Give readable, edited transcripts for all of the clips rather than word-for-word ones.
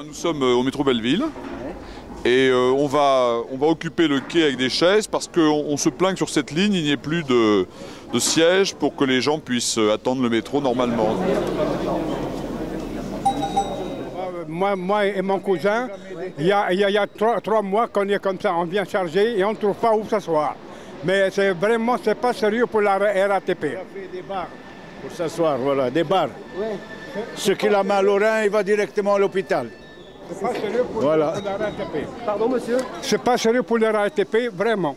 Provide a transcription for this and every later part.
Nous sommes au métro Belleville et on va occuper le quai avec des chaises parce qu'on se plaint que sur cette ligne, il n'y ait plus de sièges pour que les gens puissent attendre le métro normalement. Moi et mon cousin, il y a 3 mois qu'on est comme ça, on vient charger et on ne trouve pas où s'asseoir. Mais c'est pas sérieux pour la RATP. On a fait des bars pour s'asseoir, voilà, des bars. Ouais. Ceux qui a mal au rein, il va directement à l'hôpital. C'est pas sérieux pour la RATP. Pardon, monsieur? C'est pas sérieux pour la RATP, vraiment.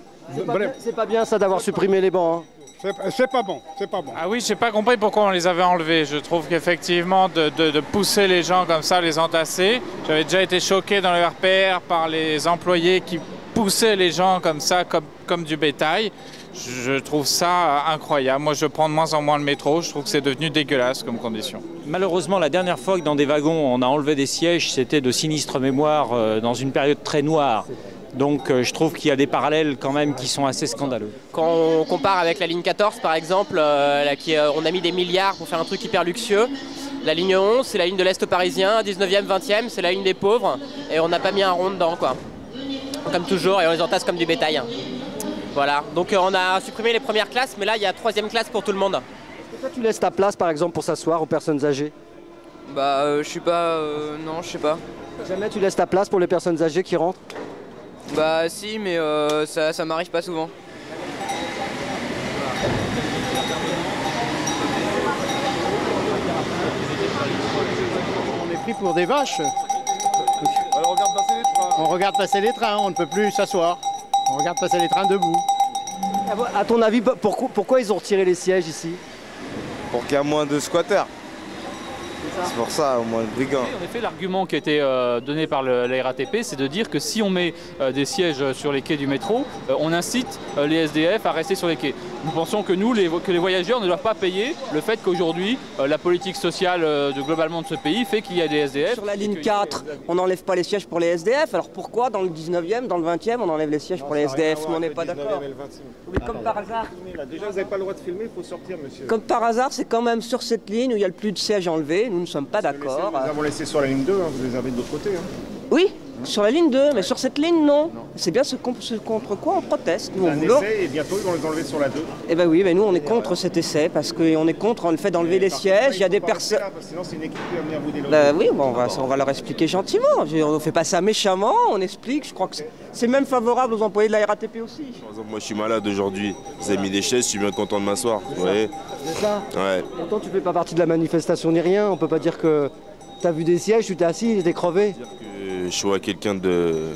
C'est pas bien ça d'avoir supprimé les bancs. Hein. C'est pas bon, c'est pas bon. Ah oui, j'ai pas compris pourquoi on les avait enlevés. Je trouve qu'effectivement, de pousser les gens comme ça, les entasser. J'avais déjà été choqué dans le RPR par les employés qui poussaient les gens comme ça, comme du bétail. Je trouve ça incroyable. Moi, je prends de moins en moins le métro. Je trouve que c'est devenu dégueulasse comme condition. Malheureusement, la dernière fois que dans des wagons, on a enlevé des sièges, c'était de sinistre mémoire dans une période très noire. Donc je trouve qu'il y a des parallèles quand même qui sont assez scandaleux. Quand on compare avec la ligne 14 par exemple, on a mis des milliards pour faire un truc hyper luxueux. La ligne 11 c'est la ligne de l'Est parisien, 19e, 20e c'est la ligne des pauvres et on n'a pas mis un rond dedans quoi. Comme toujours et on les entasse comme du bétail. Voilà, donc on a supprimé les premières classes mais là il y a 3e classe pour tout le monde. Est-ce que toi tu laisses ta place par exemple pour s'asseoir aux personnes âgées? Bah je suis pas... non je sais pas. Jamais tu laisses ta place pour les personnes âgées qui rentrent? Bah si, mais ça m'arrive pas souvent. On est pris pour des vaches. Alors, on regarde passer les trains. On regarde passer les trains, on ne peut plus s'asseoir. On regarde passer les trains debout. À ton avis, pourquoi ils ont retiré les sièges ici? Pour qu'il y ait moins de squatteurs. C'est pour ça, au moins le brigand. En effet, l'argument qui a été donné par la RATP, c'est de dire que si on met des sièges sur les quais du métro, on incite les SDF à rester sur les quais. Nous pensons que que les voyageurs ne doivent pas payer le fait qu'aujourd'hui, la politique sociale globalement de ce pays fait qu'il y a des SDF. Sur la ligne 4, on n'enlève pas les sièges pour les SDF, alors pourquoi dans le 19e, dans le 20e, on enlève les sièges pour les SDF? Nous, on n'est pas d'accord. Oui, comme par hasard. Déjà, vous n'avez pas le droit de filmer, il faut sortir, monsieur. Comme par hasard, c'est quand même sur cette ligne où il y a le plus de sièges enlevés. Nous ne sommes pas d'accord. Nous avons laissé sur la ligne 2, hein, vous les avez de l'autre côté. Hein. Oui, sur la ligne 2, mais sur cette ligne, non. C'est bien ce contre quoi on proteste. Nous, un essai et bientôt ils vont les enlever sur la 2. Eh bien oui, mais nous on est contre cet essai parce qu'on est contre le fait d'enlever les sièges. Il y a des personnes... Sinon c'est une équipe qui va venir vous déloger. Oui, bon, on va leur expliquer gentiment. On ne fait pas ça méchamment, on explique. Je crois que c'est même favorable aux employés de la RATP aussi. Par exemple, moi je suis malade aujourd'hui. Vous avez mis des chaises, je suis bien content de m'asseoir. Vous voyez ? C'est ça. Ouais. Pourtant tu fais pas partie de la manifestation ni rien. On peut pas dire que tu as vu des sièges, tu t'es assis, t'es crevé. Je suis à quelqu'un de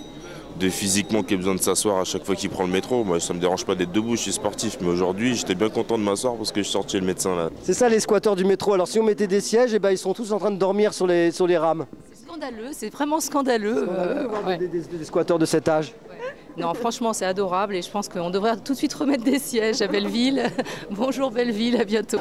physiquement qui a besoin de s'asseoir à chaque fois qu'il prend le métro. Moi, ça me dérange pas d'être debout, je suis sportif. Mais aujourd'hui, j'étais bien content de m'asseoir parce que je sortais le médecin là. C'est ça les squatteurs du métro. Alors si on mettait des sièges, ils sont tous en train de dormir sur les rames. C'est scandaleux, c'est vraiment scandaleux. Ouais. Des squatteurs de cet âge. Non, franchement, c'est adorable et je pense qu'on devrait tout de suite remettre des sièges à Belleville. Bonjour Belleville, à bientôt.